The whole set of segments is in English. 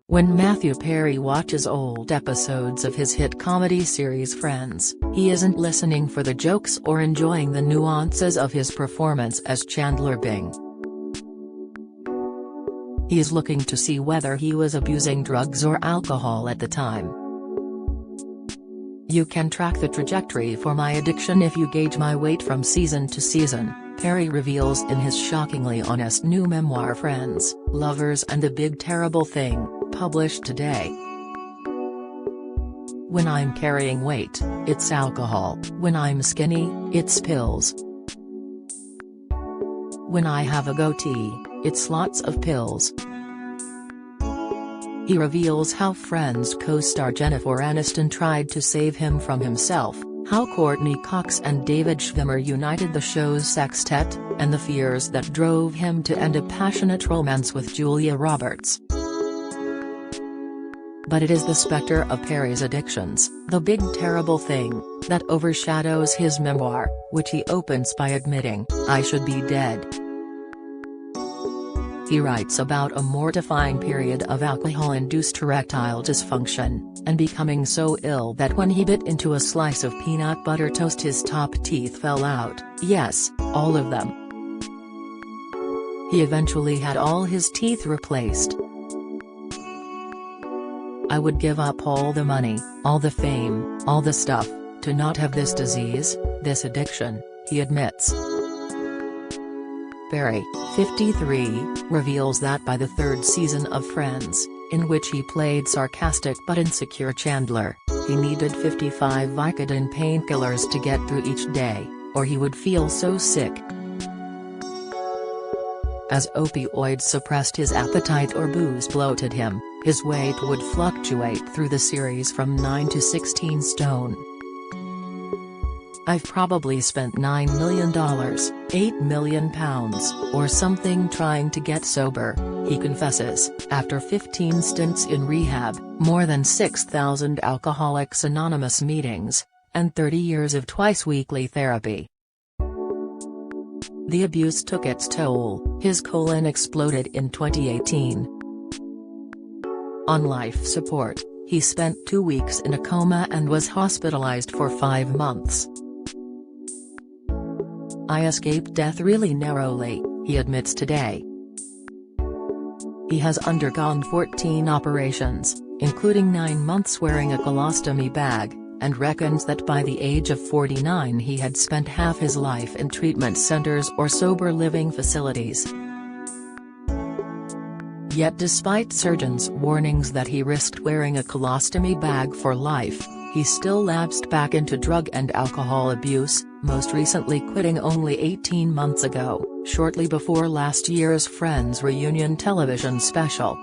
When Matthew Perry watches old episodes of his hit comedy series Friends, he isn't listening for the jokes or enjoying the nuances of his performance as Chandler Bing. He is looking to see whether he was abusing drugs or alcohol at the time. "You can track the trajectory for my addiction if you gauge my weight from season to season," Perry reveals in his shockingly honest new memoir Friends, Lovers and the Big Terrible Thing, published today. "When I'm carrying weight, it's alcohol. When I'm skinny, it's pills. When I have a goatee, it's lots of pills." He reveals how Friends co-star Jennifer Aniston tried to save him from himself, how Courtney Cox and David Schwimmer united the show's sextet, and the fears that drove him to end a passionate romance with Julia Roberts. But it is the specter of Perry's addictions, the big terrible thing, that overshadows his memoir, which he opens by admitting, "I should be dead." He writes about a mortifying period of alcohol-induced erectile dysfunction, and becoming so ill that when he bit into a slice of peanut butter toast his top teeth fell out, yes, all of them. He eventually had all his teeth replaced. "I would give up all the money, all the fame, all the stuff, to not have this disease, this addiction," he admits. Perry, 53, reveals that by the third season of Friends, in which he played sarcastic but insecure Chandler, he needed 55 Vicodin painkillers to get through each day, or he would feel so sick. As opioids suppressed his appetite or booze bloated him, his weight would fluctuate through the series from 9 to 16 stone. "I've probably spent $9 million, £8 million, or something trying to get sober," he confesses, after 15 stints in rehab, more than 6,000 Alcoholics Anonymous meetings, and 30 years of twice-weekly therapy. The abuse took its toll, his colon exploded in 2018. On life support, he spent 2 weeks in a coma and was hospitalized for 5 months. "I escaped death really narrowly," he admits today. He has undergone 14 operations, including 9 months wearing a colostomy bag, and reckons that by the age of 49 he had spent half his life in treatment centers or sober living facilities. Yet despite surgeons' warnings that he risked wearing a colostomy bag for life, he still lapsed back into drug and alcohol abuse, most recently quitting only 18 months ago, shortly before last year's Friends reunion television special.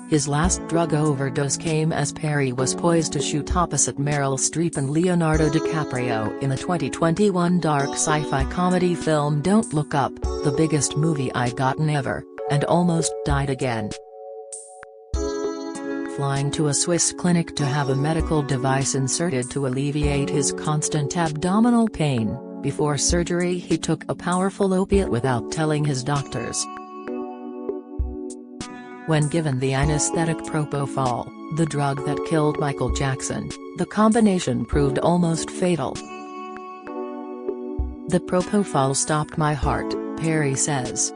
His last drug overdose came as Perry was poised to shoot opposite Meryl Streep and Leonardo DiCaprio in the 2021 dark sci-fi comedy film Don't Look Up, the biggest movie I'd gotten ever, and almost died again. Flying to a Swiss clinic to have a medical device inserted to alleviate his constant abdominal pain, before surgery he took a powerful opiate without telling his doctors. When given the anesthetic propofol, the drug that killed Michael Jackson, the combination proved almost fatal. "The propofol stopped my heart," Perry says.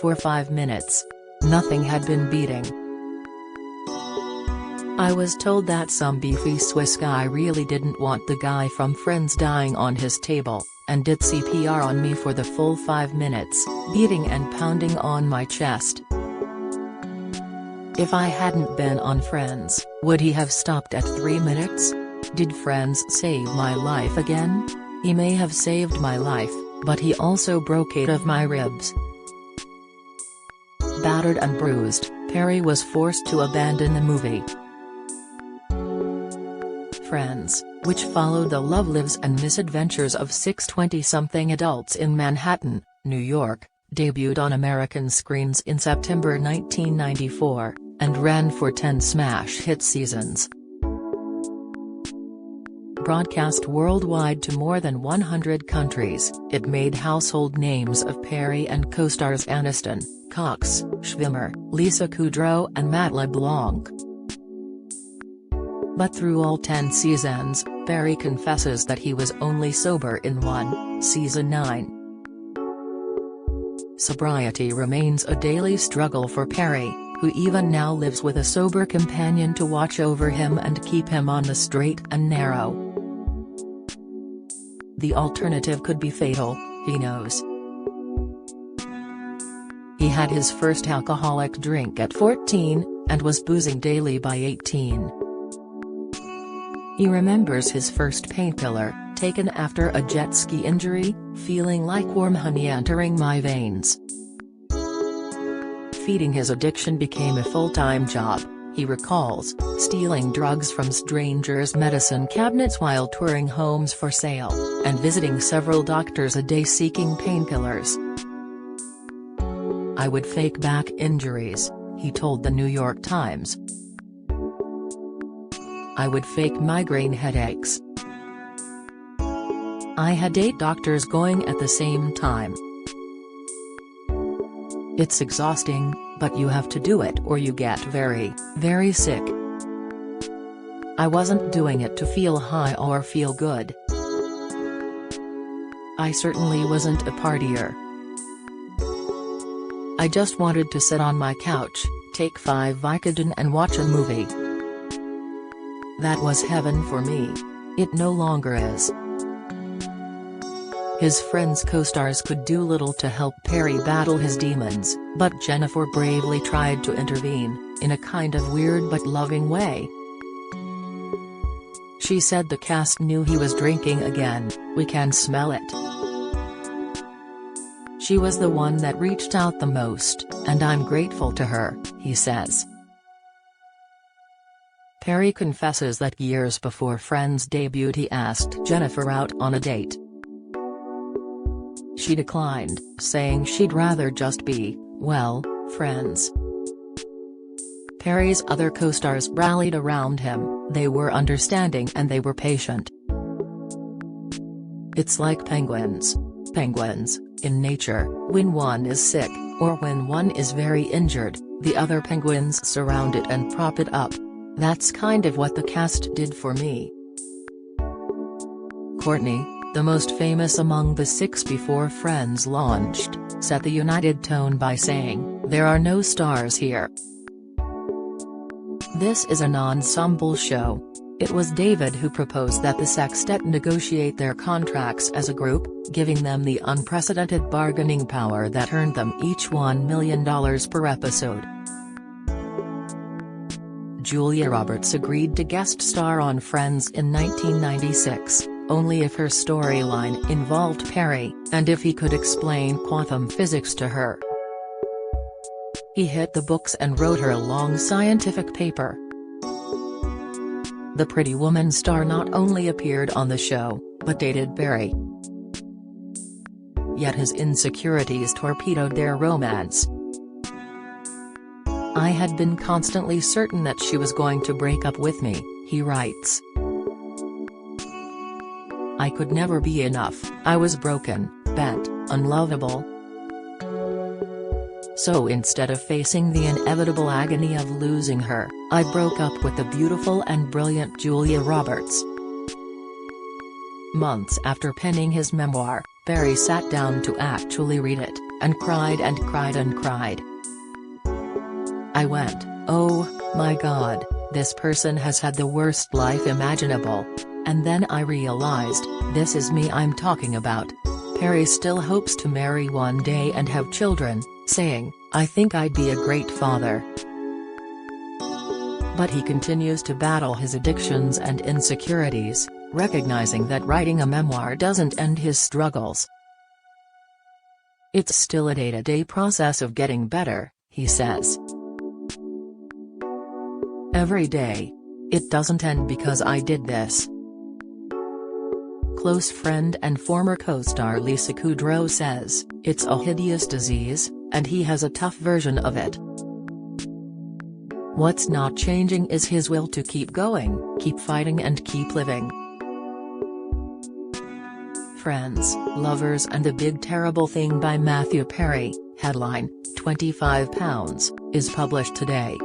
"For 5 minutes. Nothing had been beating. I was told that some beefy Swiss guy really didn't want the guy from Friends dying on his table, and did CPR on me for the full 5 minutes, beating and pounding on my chest. If I hadn't been on Friends, would he have stopped at 3 minutes? Did Friends save my life again? He may have saved my life, but he also broke 8 of my ribs." Battered and bruised, Perry was forced to abandon the movie. Friends, which followed the love lives and misadventures of 6 20-something adults in Manhattan, New York, debuted on American screens in September 1994, and ran for 10 smash hit seasons. Broadcast worldwide to more than 100 countries, it made household names of Perry and co-stars Aniston, Cox, Schwimmer, Lisa Kudrow and Matt LeBlanc. But through all 10 seasons, Perry confesses that he was only sober in one, season 9. Sobriety remains a daily struggle for Perry, who even now lives with a sober companion to watch over him and keep him on the straight and narrow. The alternative could be fatal, he knows. He had his first alcoholic drink at 14, and was boozing daily by 18. He remembers his first painkiller, taken after a jet ski injury, feeling like warm honey entering my veins. Feeding his addiction became a full-time job, he recalls, stealing drugs from strangers' medicine cabinets while touring homes for sale, and visiting several doctors a day seeking painkillers. I would fake back injuries, he told the New York Times. I would fake migraine headaches. I had 8 doctors going at the same time. It's exhausting, but you have to do it or you get very, very sick. I wasn't doing it to feel high or feel good. I certainly wasn't a partier. I just wanted to sit on my couch, take 5 Vicodin and watch a movie. That was heaven for me. It no longer is. His friends' co-stars could do little to help Perry battle his demons, but Jennifer bravely tried to intervene, in a kind of weird but loving way. She said the cast knew he was drinking again, we can smell it. She was the one that reached out the most, and I'm grateful to her, he says. Perry confesses that years before Friends debut he asked Jennifer out on a date. She declined, saying she'd rather just be, well, friends. Perry's other co-stars rallied around him, they were understanding and they were patient. It's like penguins. Penguins, in nature, when one is sick, or when one is very injured, the other penguins surround it and prop it up. That's kind of what the cast did for me. Courtney, the most famous among the 6 before Friends launched, set the united tone by saying, there are no stars here. This is an ensemble show. It was David who proposed that the sextet negotiate their contracts as a group, giving them the unprecedented bargaining power that earned them each $1 million per episode. Julia Roberts agreed to guest star on Friends in 1996, only if her storyline involved Perry, and if he could explain quantum physics to her. He hit the books and wrote her a long scientific paper. The Pretty Woman star not only appeared on the show, but dated Perry. Yet his insecurities torpedoed their romance. I had been constantly certain that she was going to break up with me, he writes. I could never be enough, I was broken, bent, unlovable. So instead of facing the inevitable agony of losing her, I broke up with the beautiful and brilliant Julia Roberts. Months after penning his memoir, Perry sat down to actually read it, and cried and cried and cried. I went, oh, my God, this person has had the worst life imaginable. And then I realized, this is me I'm talking about. Perry still hopes to marry one day and have children, saying, I think I'd be a great father. But he continues to battle his addictions and insecurities, recognizing that writing a memoir doesn't end his struggles. It's still a day-to-day process of getting better, he says. Every day. It doesn't end because I did this. Close friend and former co-star Lisa Kudrow says, it's a hideous disease, and he has a tough version of it. What's not changing is his will to keep going, keep fighting and keep living. Friends, Lovers and the Big Terrible Thing by Matthew Perry, headline, £25, is published today.